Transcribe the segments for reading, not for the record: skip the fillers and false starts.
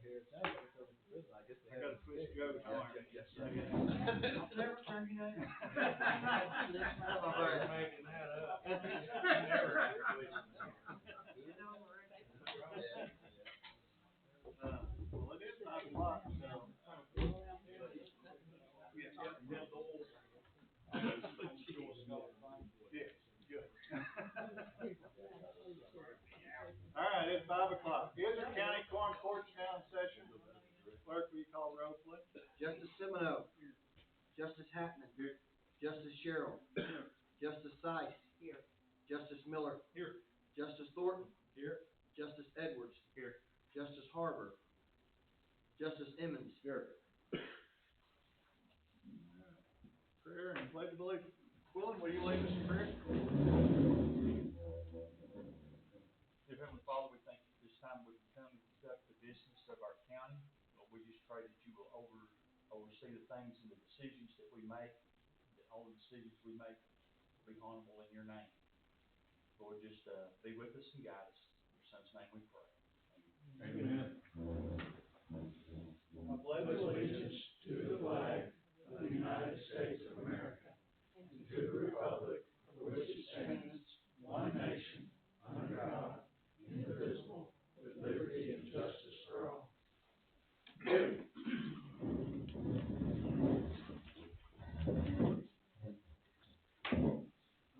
I gotta twist Joe's arm. Yes. I'll Never turn you down. making that up. Well, it is 5 o'clock, so. Yes, good. All right, it's 5 o'clock. Izard County Quorum Court's now in session. Clerk, will you call roll, please? Justice Semino. Justice Hatman. Here. Justice Sherrill. Justice Seist. Here. Justice Miller. Here. Justice Thornton. Here. Justice Edwards. Here. Justice Harbor. Justice Emmons. Here. Prayer and pledge of allegiance. Quillen, will you lead us in prayer? Dear Heavenly Father, we thank you for this time we can come and conduct the business of our county. Lord, we just pray that you will oversee the things and the decisions that we make, that all the decisions we make will be honorable in your name. Lord, just be with us and guide us. In your Son's name we pray. Amen. I pledge allegiance to the flag of the United States of America and to the republic for which it stands, one nation, under God, indivisible, with liberty and justice for all.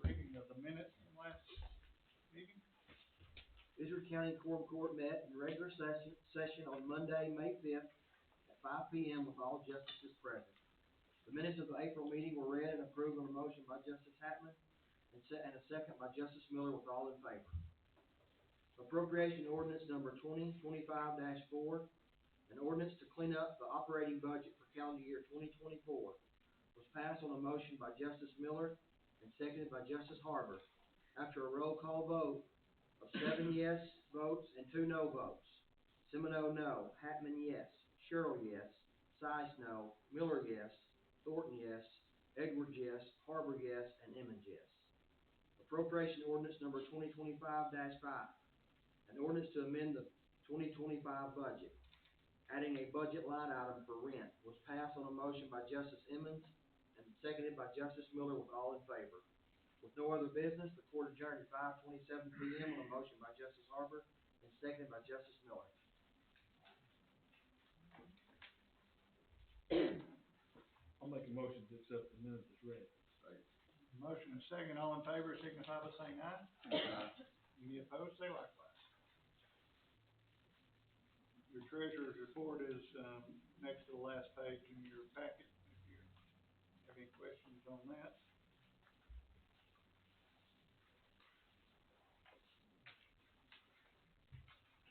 Reading of the minutes from last meeting. Izard County Quorum Court met in regular session on Monday, May 5th at 5 p.m. with all justices present. The minutes of the April meeting were read and approved on a motion by Justice Hatman and a second by Justice Miller with all in favor. Appropriation ordinance number 2025-4, an ordinance to clean up the operating budget for calendar year 2024, was passed on a motion by Justice Miller and seconded by Justice Harbor after a roll call vote of 7 yes votes and 2 no votes. Semino no, Hatman yes, Sherrill yes, Seist no, Miller yes, Thornton yes, Edwards yes, Harbor yes, and Emmons yes. Appropriation ordinance number 2025-5, an ordinance to amend the 2025 budget, adding a budget line item for rent, was passed on a motion by Justice Emmons and seconded by Justice Miller with all in favor. With no other business, the court adjourned at 5:27 p.m. on a motion by Justice Harbor and seconded by Justice Miller. I'll make a motion to accept the minutes as read. Motion and second, all in favor, signify by saying aye. Aye. Any opposed, say likewise. Your treasurer's report is next to the last page in your packet. If you have any questions on that.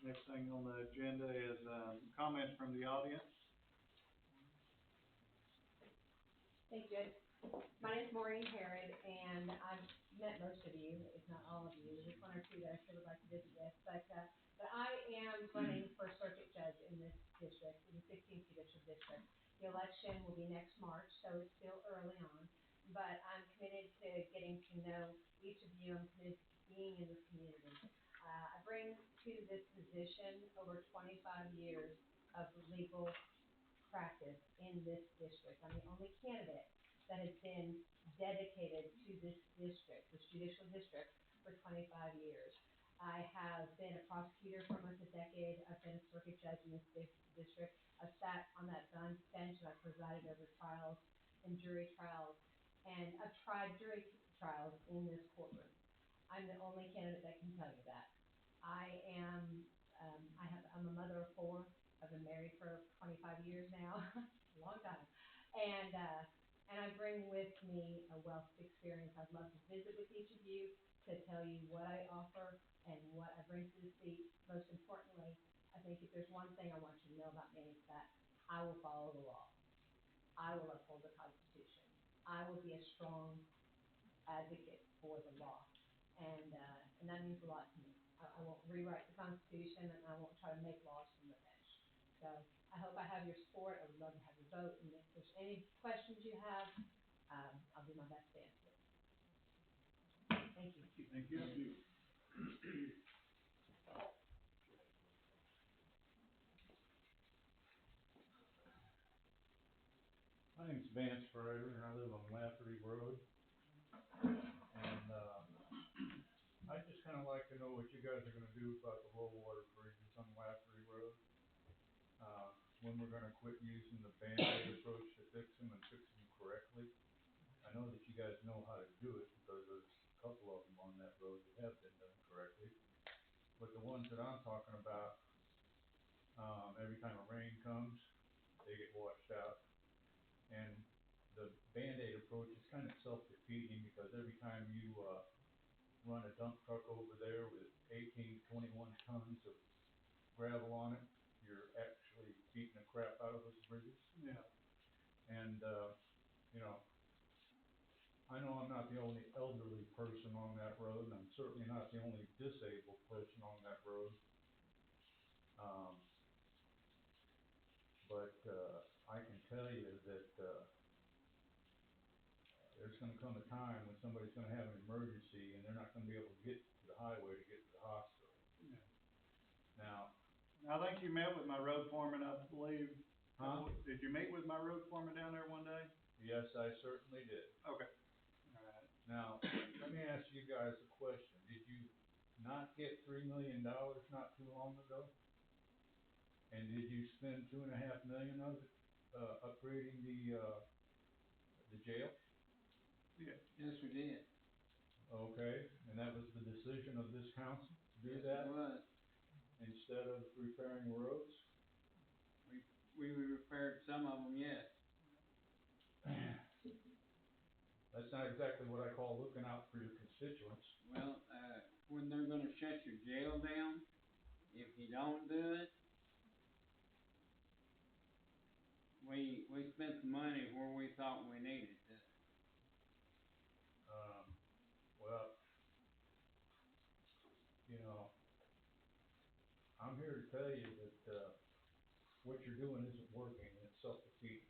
Next thing on the agenda is comments from the audience. Thank you. My name is Maureen Herod, and I've met most of you, if not all of you. There's one or two that I still would like to visit with, but I am running for circuit judge in this district, in the 16th Judicial District. The election will be next March, so it's still early on, but I'm committed to getting to know each of you. I'm committed to being in this community. I bring to this position over 25 years of legal practice in this district. I'm the only candidate that has been dedicated to this district, this judicial district, for 25 years. I have been a prosecutor for almost a decade. I've been a circuit judge in this district. I've sat on that bench and I've presided over trials and jury trials, and I've tried jury trials in this courtroom. I'm the only candidate that can tell you that. I'm a mother of 4. I've been married for 25 years now, a long time, and I bring with me a wealth of experience. I'd love to visit with each of you to tell you what I offer and what I bring to the seat. Most importantly, I think if there's one thing I want you to know about me, it's that I will follow the law. I will uphold the Constitution. I will be a strong advocate for the law, and that means a lot to me. I won't rewrite the Constitution, and I won't try to make laws from the bench. So I hope I have your support. I would love to have your vote, and if there's any questions you have, I'll do my best to answer. Thank you. Thank you. Thank you. My name's Vance Frater, and I live on Lafferty Road. And, I'd just kinda like to know what you guys are gonna do about the low water bridges on Lafferty Road. When we're gonna quit using the Band-Aid approach to fix them and fix them correctly. I know that you guys know how to do it, because there's a couple of them on that road that have been done correctly. But the ones that I'm talking about, every time a rain comes, they get washed out. And the Band-Aid approach is kind of self-defeating, because every time you, run a dump truck over there with 18 to 21 tons of gravel on it, you're actually beating the crap out of those bridges. Yeah. And, you know, I know I'm not the only elderly person on that road, and I'm certainly not the only disabled person on that road. But I can tell you that, there's gonna come a time when somebody's gonna have an emergency and they're not gonna be able to get to the highway to get to the hospital. Yeah. Now, I think you met with my road foreman, I believe. huh? Did you meet with my road foreman down there one day? Yes, I certainly did. Okay. Alright. Now, let me ask you guys a question. Did you not get $3 million not too long ago? And did you spend $2.5 million of it, upgrading the jail? Yeah. Yes, we did. Okay, and that was the decision of this council to do Yes, that it was. instead of repairing roads? We repaired some of them, yes. That's not exactly what I call looking out for your constituents. Well, when they're gonna shut your jail down, if you don't do it, we spent the money where we thought we needed to. Well, you know, I'm here to tell you that, what you're doing isn't working, and it's self-defeating.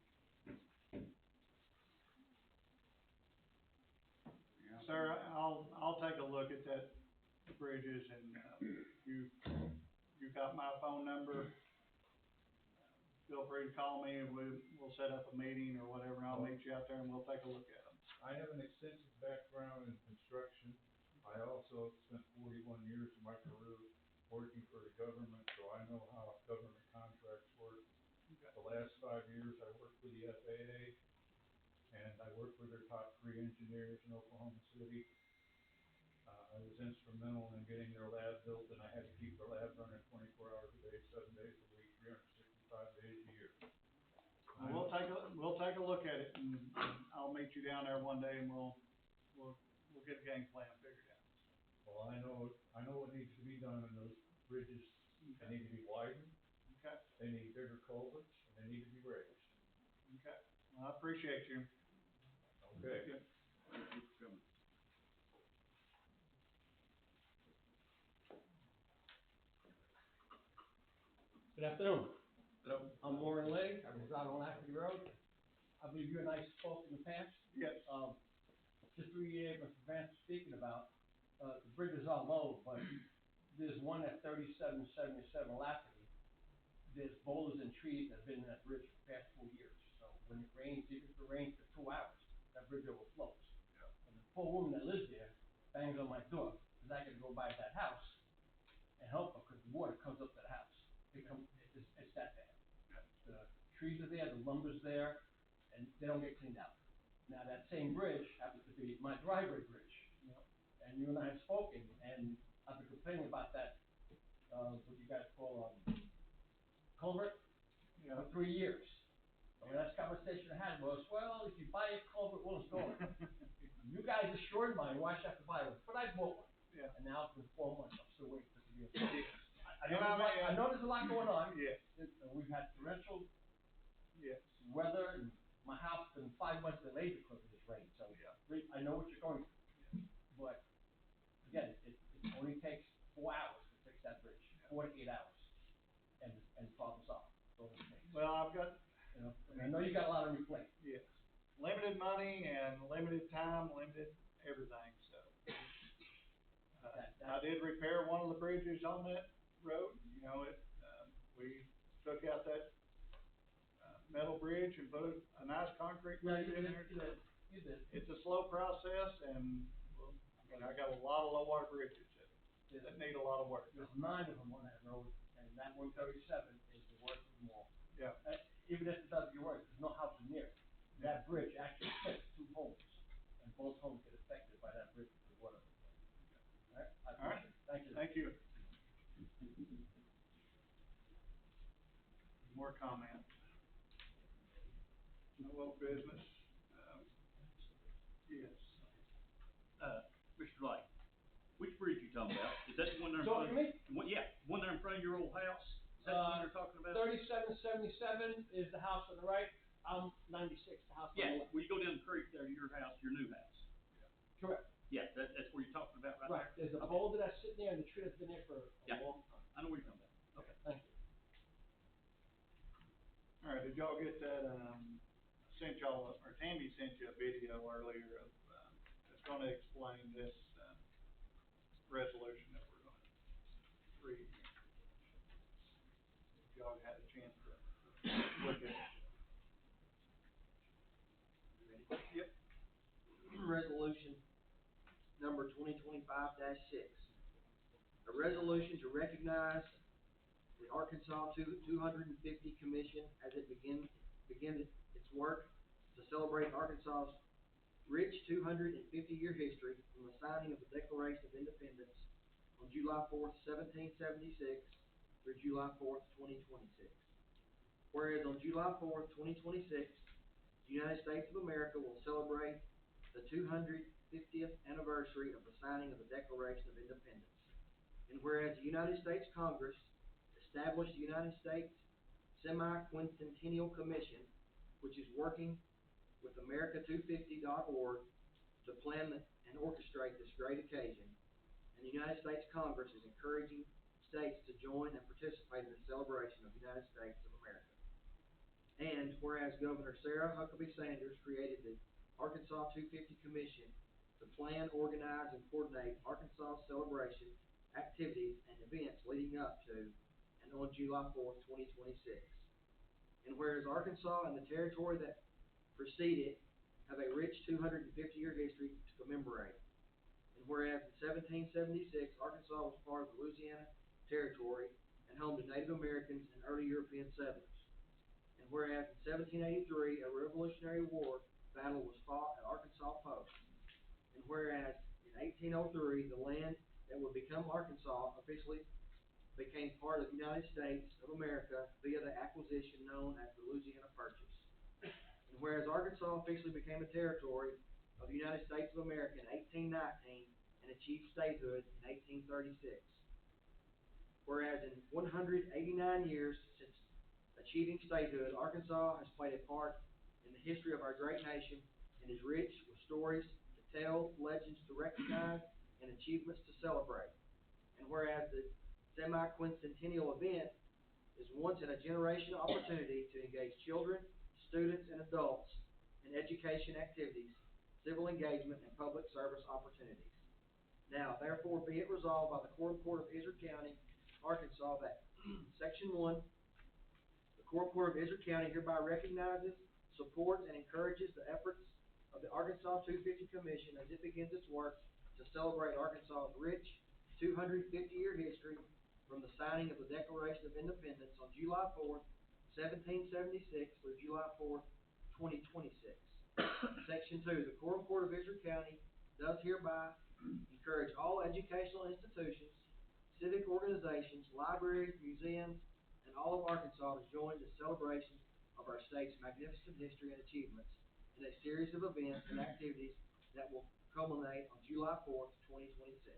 Yeah. Sir, I'll take a look at that bridges, and, you got my phone number. Feel free to call me, and we'll set up a meeting or whatever, and I'll meet you out there and we'll take a look at them. I have an extensive background in construction. I also spent 41 years of my career working for the government, so I know how government contracts work. The last 5 years, I worked for the FAA, and I worked with their top 3 engineers in Oklahoma City. I was instrumental in getting their lab built, and I had to keep their lab running 24 hours a day, 7 days a week, 365 days a year. And we'll take a look at it, and I'll meet you down there one day, and we'll get a game plan figured out. Well, I know what needs to be done in those bridges. They need to be widened. Okay. They need bigger culverts, and they need to be raised. Okay. Well, I appreciate you. Okay. Good. Thank you for coming. Good afternoon. Hello. I'm Warren Lay. I reside on Lafferty Road. I believe you and I spoke in the past. Yes. Just to reiterate what Vance was speaking about, the bridges are low, but there's one at 3777 Lafferty. There's boulders and trees that have been in that bridge for the past 4 years. So when it rains, even if it rains for 2 hours, that bridge overflows. Yeah. And the poor woman that lives there bangs on my door, because I gotta go by that house and help her, because the water comes up to the house. It's that bad. Yeah. The trees are there, the lumber's there, and they don't get cleaned out. Now, that same bridge happens to be my driveway bridge. Yep. And you and I have spoken, and I've been complaining about that, what you guys call, culvert, for 3 years. And the last conversation I had was, well, if you buy a culvert, we'll install it. You guys assured mine, why should I have to buy one? But I bought one. Yeah. And now it's been 4 months, I'm still waiting for it to be installed. I know there's a lot going on. Yes. We've had torrential, yes, weather, and my house has been 5 months delayed because of this rain, so yeah. I know what you're going through. Yeah. But, again, it only takes 4 hours to fix that bridge, 4 to 8 hours, and the problem's solved. Well, I've got, you know, I know you got a lot on your plate. yes, limited money and limited time, limited everything, so. I did repair one of the bridges on that road, you know, we took out that, metal bridge and put a nice concrete Yeah, bridge you in did, there. you did, you did. It's a slow process and, well, I mean, I got a lot of low water bridges that need a lot of work. There's 9 of them on that road, and that 137 is the worst of them all. Yeah. Even if it doesn't get worse, there's no houses near it. That bridge actually affects 2 homes, and both homes get affected by that bridge because of water. All right? I All right. appreciate it. Thank you. Thank you. More comments? No old business? Yes. Mr. Light, which bridge you talking about? Is that the one there in So, front? you mean, Yeah, one there in front of your old house? Is that the one you're talking about? 3777 is the house on the right, I'm 96, the house on the Yeah, left. well, you go down the creek there to your house, your new house. Correct. Yeah, that's where you're talking about right Right, there? there's a Okay. boulder that's sitting there and the tree that's been there for Yeah. a long time. I know what you're talking about. Okay. Thank you. All right, did y'all get that, sent y'all, or Tammy sent you a video earlier of, that's gonna explain this, resolution that we're gonna read. If y'all had a chance to look at it. Yep. Resolution number 2025-6. A resolution to recognize the Arkansas 250 Commission as it begins its work to celebrate Arkansas's rich 250-year history from the signing of the Declaration of Independence on July 4th, 1776 through July 4th, 2026. Whereas on July 4th, 2026, the United States of America will celebrate the 250th anniversary of the signing of the Declaration of Independence. And whereas the United States Congress established the United States Semi-Quincentennial Commission, which is working with America250.org to plan and orchestrate this great occasion, and the United States Congress is encouraging states to join and participate in the celebration of the United States of America. And whereas Governor Sarah Huckabee Sanders created the Arkansas 250 Commission to plan, organize, and coordinate Arkansas celebration activities and events leading up to and on July 4th, 2026. And whereas Arkansas and the territory that preceded have a rich 250-year history to commemorate. And whereas in 1776, Arkansas was part of the Louisiana Territory and home to Native Americans and early European settlers. And whereas in 1783, a Revolutionary War battle was fought at Arkansas Post. And whereas in 1803, the land that would become Arkansas officially became part of the United States of America via the acquisition known as the Louisiana Purchase. And whereas Arkansas officially became a territory of the United States of America in 1819 and achieved statehood in 1836. Whereas in 189 years since achieving statehood, Arkansas has played a part in the history of our great nation and is rich with stories to tell, legends to recognize, and achievements to celebrate. And whereas the semi-quincentennial event is once in a generation opportunity to engage children, students, and adults in education activities, civil engagement, and public service opportunities. Now, therefore, be it resolved by the Quorum Court of Izard County, Arkansas, that Section 1, the Quorum Court of Izard County hereby recognizes, supports, and encourages the efforts of the Arkansas 250 Commission as it begins its work to celebrate Arkansas's rich 250-year history from the signing of the Declaration of Independence on July 4th, 1776 through July 4th, 2026. Section 2, the Quorum Court of Izard County does hereby encourage all educational institutions, civic organizations, libraries, museums, and all of Arkansas to join the celebration of our state's magnificent history and achievements in a series of events and activities that will culminate on July 4th, 2026.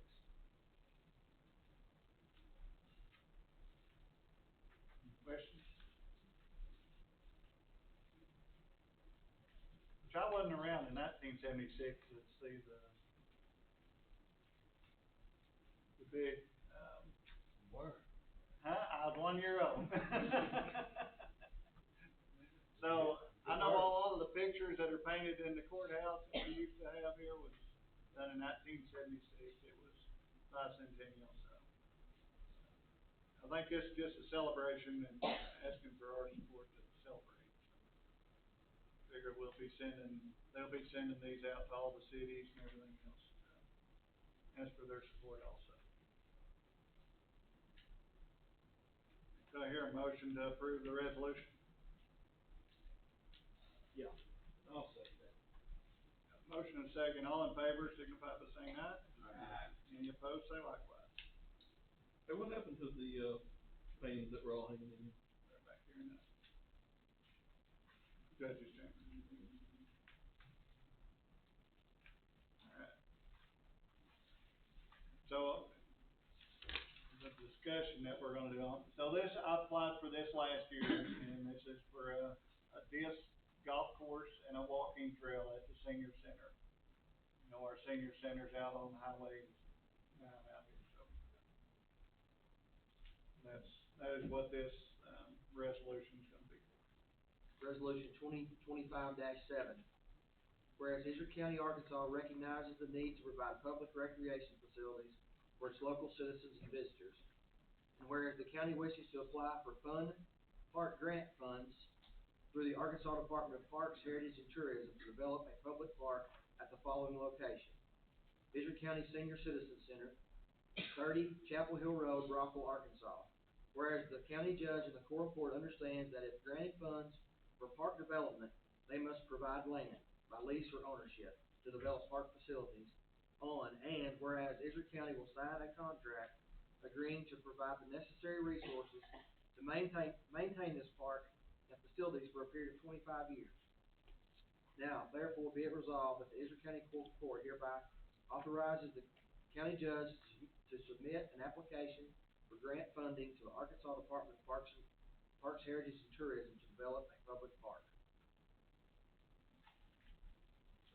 Questions? Which I wasn't around in 1976 to see the big, Where? I was 1 year old. So, I know all of the pictures that are painted in the courthouse that we used to have here was done in 1976. It was bicentennial, so. I think it's just a celebration and asking for our support to celebrate. figure they'll be sending these out to all the cities and everything else. Ask for their support also. Do I hear a motion to approve the resolution? Yeah, I'll say that. Motion and second, all in favor, signify by saying aye. Aye. Any opposed, say likewise. Hey, what happened to the, paintings that were all hanging in here? They're back here now. Judge's chamber. Alright. So, the discussion that we're gonna do on, so this, I applied for this last year, and this is for a disc golf course and a walking trail at the senior center. You know, our senior center's out on Highway 9 out here, so. That is what this, resolution's gonna be for. Resolution 2025-7. Whereas Izard County, Arkansas recognizes the need to provide public recreation facilities for its local citizens and visitors. And whereas the county wishes to apply for park grant funds through the Arkansas Department of Parks, Heritage, and Tourism to develop a public park at the following location: Izard County Senior Citizen Center, 30 Chapel Hill Road, Rockville, Arkansas. Whereas the county judge and the Quorum Court understands that if granted funds for park development, they must provide land by lease or ownership to develop park facilities on, and whereas Izard County will sign a contract agreeing to provide the necessary resources to maintain this park and facilities for a period of 25 years. Now, therefore, be it resolved that the Izard County Court hereby authorizes the county judge to submit an application for grant funding to the Arkansas Department of Parks, Heritage, and Tourism to develop a public park.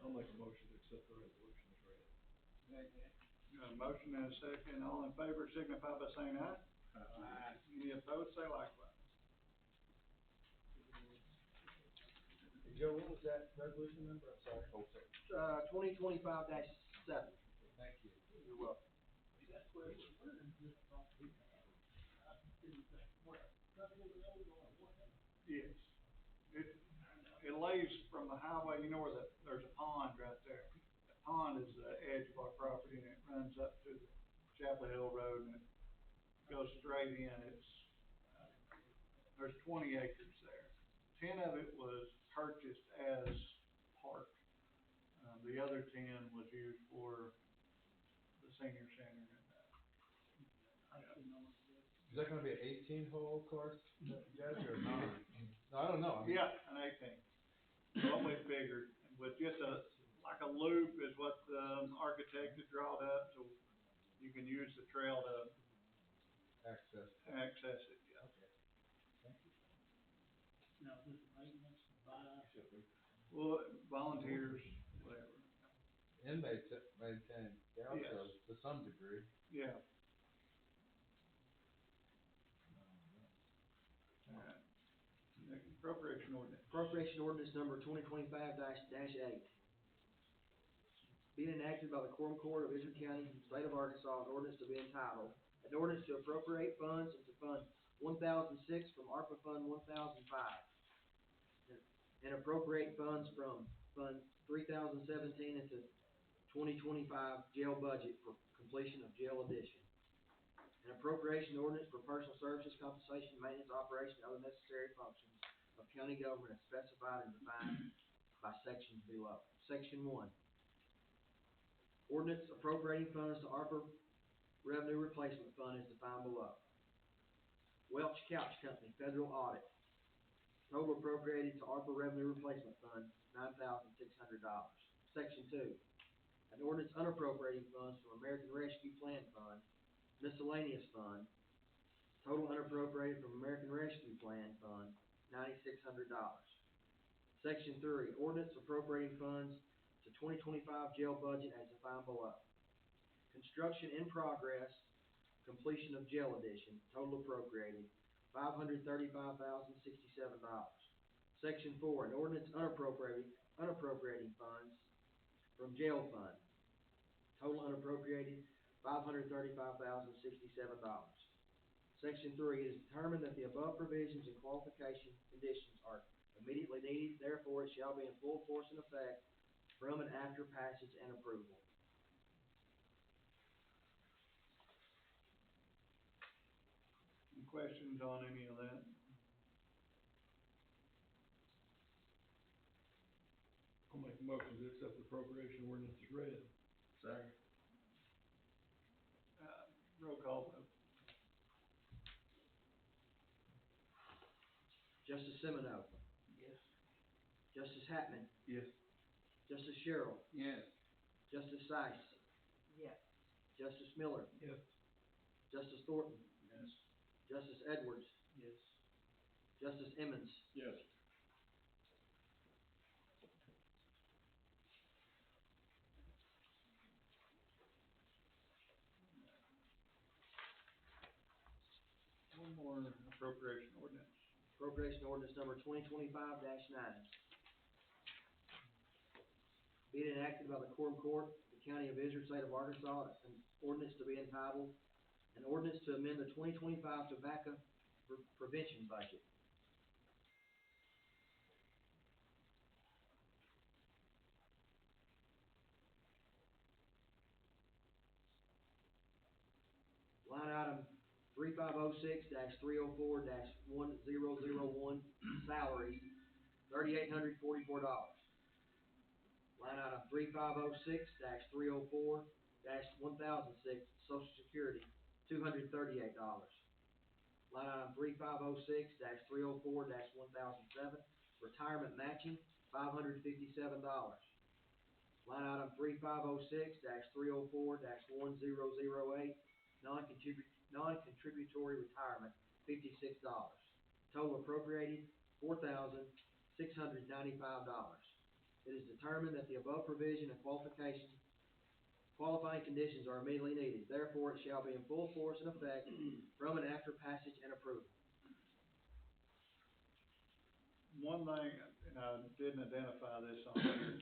I'll make a motion to accept the resolution as read. Got a motion and a second, all in favor signify by saying aye. Aye. Any opposed, say likewise. Joe, what was that resolution number? I'm sorry. Oh, sorry. 2025-7. Thank you. You're welcome. Yes. It lays from the highway, you know where there's a pond right there. The pond is the edge of our property, and it runs up to the Chapel Hill Road, and it goes straight in. There's 20 acres there. 10 of it was purchased as park. The other 10 was used for the senior center. Is that gonna be an 18-hole course, Judge, or not? No, I don't know. I mean, Yeah, an 18. So what we figured, with just like a loop is what the architect had drawn up, so you can use the trail to access. access it, yeah. Okay. Thank you. Now, this is maintenance, Well, volunteers, whatever. Inmates maintain, they also, Yes. to some degree. Yeah. Alright. Appropriation ordinance. Appropriation ordinance number 2025-8. Being enacted by the Quorum Court of Izard County, State of Arkansas, an ordinance to be entitled, an ordinance to appropriate funds into Fund 1006 from ARPA Fund 1005, and appropriate funds from Fund 3017 into 2025 jail budget for completion of jail addition. An appropriation ordinance for personal services, compensation, maintenance, operation, and other necessary functions of county government as specified and defined by sections below. Section 1. Ordinance appropriating funds to ARPA Revenue Replacement Fund is defined below. Welch Couch Company, federal audit. Total appropriated to ARPA Revenue Replacement Fund, $9,600. Section 2. An ordinance unappropriating funds from American Rescue Plan Fund, miscellaneous fund. Total unappropriated from American Rescue Plan Fund, $9,600. Section 3. Ordinance appropriating funds to 2025 jail budget as defined below. Construction in progress, completion of jail addition, total appropriated, $535,067. Section 4, an ordinance unappropriating funds from jail fund, total unappropriated, $535,067. Section 3, it is determined that the above provisions and qualification conditions are immediately needed, therefore it shall be in full force and effect from and after passage and approval. Any questions on any of that? I'll make a motion to accept the appropriation ordinance as read. Second. Roll call vote. Justice Semino, Yes. Justice Hatman, Yes. Justice Sherrill, Yes. Justice Sice, Yes. Justice Miller, Yes. Justice Thornton, Yes. Justice Edwards, Yes. Justice Emmons, Yes. One more appropriation ordinance. appropriation ordinance number 2025-9. Be it enacted by the Quorum Court, the County of Izard, State of Arkansas, an ordinance to be entitled, an ordinance to amend the 2025 tobacco prevention budget. Line item 3506-304-1001, salaries, $3,844. Line item 3506-304-1006, Social Security, $238. Line item 3506-304-1007, retirement matching, $557. Line item 3506-304-1008, non-contributory retirement, $56. Total appropriated, $4,695. It is determined that the above provision and qualifying conditions are immediately needed. Therefore, it shall be in full force and effect from and after passage and approval. One thing, and I didn't identify this on here,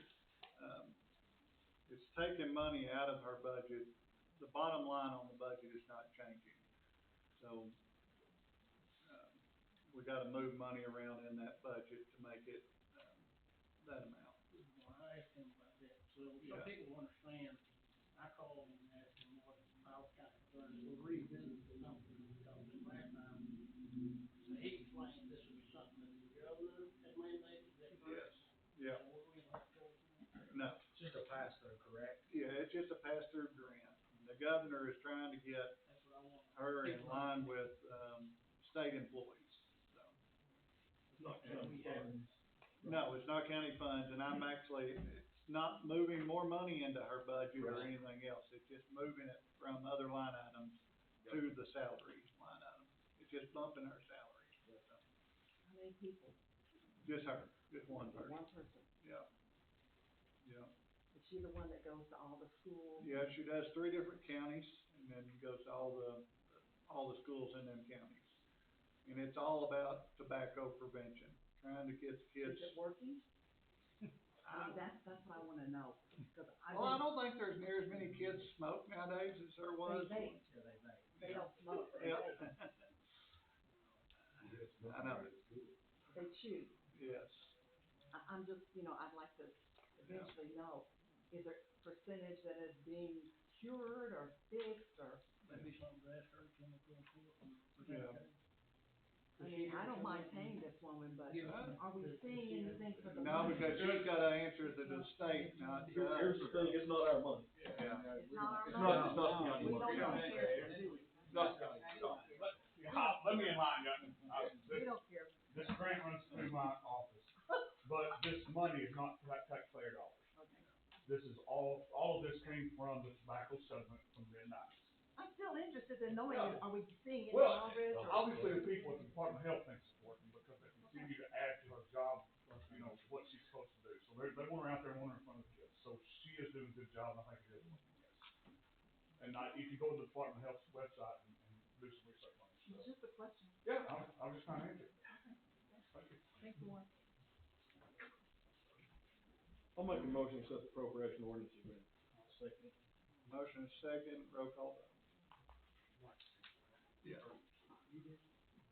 it's taking money out of her budget. The bottom line on the budget is not changing. So, we gotta move money around in that budget to make it, that amount. Well, I asked him about that, so Yeah. people understand, I called him and asked him what, I was kind of concerned, we're revisiting something, because the last time, so he explained this was something that the governor had mandated, is that correct? Yes, yeah, So we're gonna have to go with that? no, It's just a pass-through, correct? yeah, it's just a pass-through grant. The governor is trying to get That's what I want. her in line with, state employees, so. It's not county funds. No, it's not county funds, and I'm actually, it's not moving more money into her budget or anything else. It's just moving it from other line items to the salary line item. It's just bumping her salary. How many people? Just her, just one person. One person. Yeah. Yeah. Is she the one that goes to all the schools? Yeah, she does 3 different counties and then goes to all the schools in them counties. And it's all about tobacco prevention, trying to get the kids. Is it working? I mean, that's what I wanna know, cause Well, I don't think there's near as many kids smoke nowadays as there was. They don't smoke, they Yeah. vape. I know, They chew. yes. I'm just, I'd like to eventually know, is there percentage that is being cured or fixed or? Maybe something to ask her, can we go forward and Yeah. present that? I mean, I don't mind paying this woman, but Yeah. are we seeing anything for the No, money? because she's gotta answer to the state, not to us. Here's the thing, it's not our money. Yeah. It's not our It's money. not county We money. don't care, do we? Not county. Let me enlighten you. We don't care. This grant runs through my office, but this money is not taxpayer dollars. Okay. This is all of this came from the tobacco settlement from the nineties. I'm still interested in knowing, Yeah. are we seeing any Well, progress or? obviously, the people at the Department of Health think it's working because they continue to add to her job, what she's supposed to do. So they want her out there and want her in front of the kids. So she is doing a good job, and I think it is working, yes. And if you go to the Department of Health's website and do some research on it. It's just a question. Yeah, I'm just trying to answer. Thank you. Thanks, Warren. I'll make a motion to accept the appropriation ordinance as read. Second. Motion is second, roll call vote. Yeah.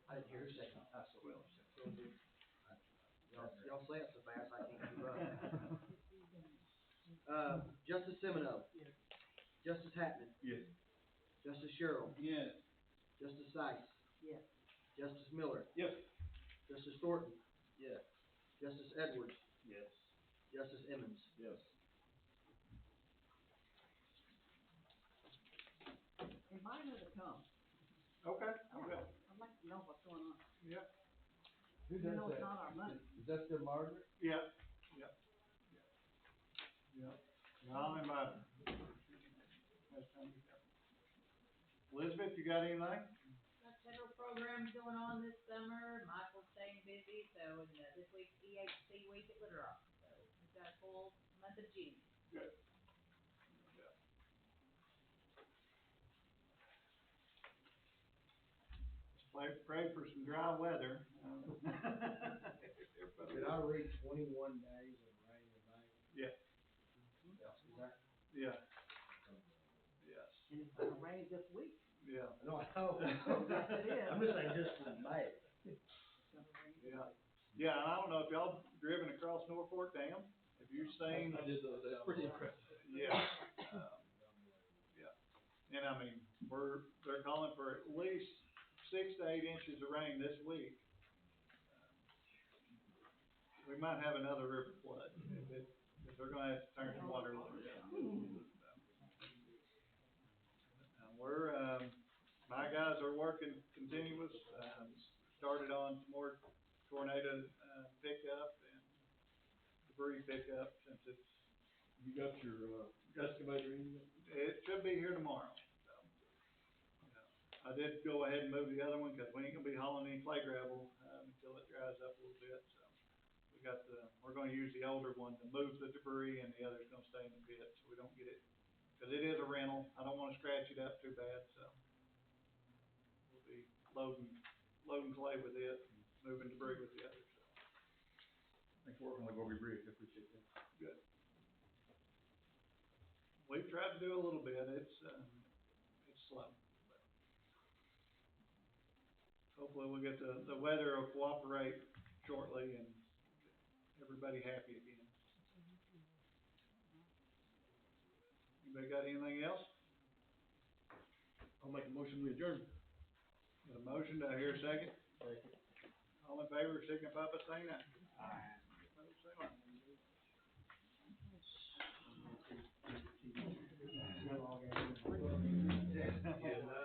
I didn't hear her second. Well, Y'all say it so fast, I can't keep up. Justice Semino. Yes. Justice Hatman. Yes. Justice Sherrill. Yes. Justice Sykes. Yes. Justice Miller. Yes. Justice Thornton. Yes. Justice Edwards. Yes. Justice Emmons. Yes. Invite her to come. Okay, I will. I'd like to know what's going on. Yeah, Who You does know it's that? not our money. Is that still Margaret? yeah. I'll invite her. Next time you go. Elizabeth, you got anything? Got several programs going on this summer. Michael's staying busy, so this week's EHC week at Little Rock. So we've got a full month of June. Good. Pray for some dry weather. Did I read 21 days of rain tonight? Yeah. Is that? Yeah. Yes. And it's gonna rain this week. Yeah. No, I know. Yes, it is. I'm just saying just for May. It's gonna rain. Yeah. Yeah, and I don't know if y'all driven across Norfolk Dam. Have you seen? I did those, that's pretty impressive. Yeah. Yeah. And I mean, they're calling for at least 6 to 8 inches of rain this week. We might have another river flood if they're gonna have to turn some water loose. We're, my guys are working continuous, started on some more tornado, pickup and debris pickup since it's. You got your, excavator in yet? It should be here tomorrow, so. I did go ahead and move the other one, cause we ain't gonna be hauling any clay gravel, until it dries up a little bit, so. We're gonna use the older one to move the debris and the other's gonna stay in the pit, so we don't get it. Cause it is a rental, I don't wanna scratch it up too bad, so. We'll be loading clay with it, and moving debris with the other, so. Thanks for working with Bobby Bridge, I appreciate that. Good. We've tried to do a little bit, it's slow. But hopefully we'll get the weather will cooperate shortly and get everybody happy again. Anybody got anything else? I'll make a motion, we adjourn. Got a motion, do I hear a second? Second. All in favor, signify by saying aye. Aye. Opposed, say no. Yeah.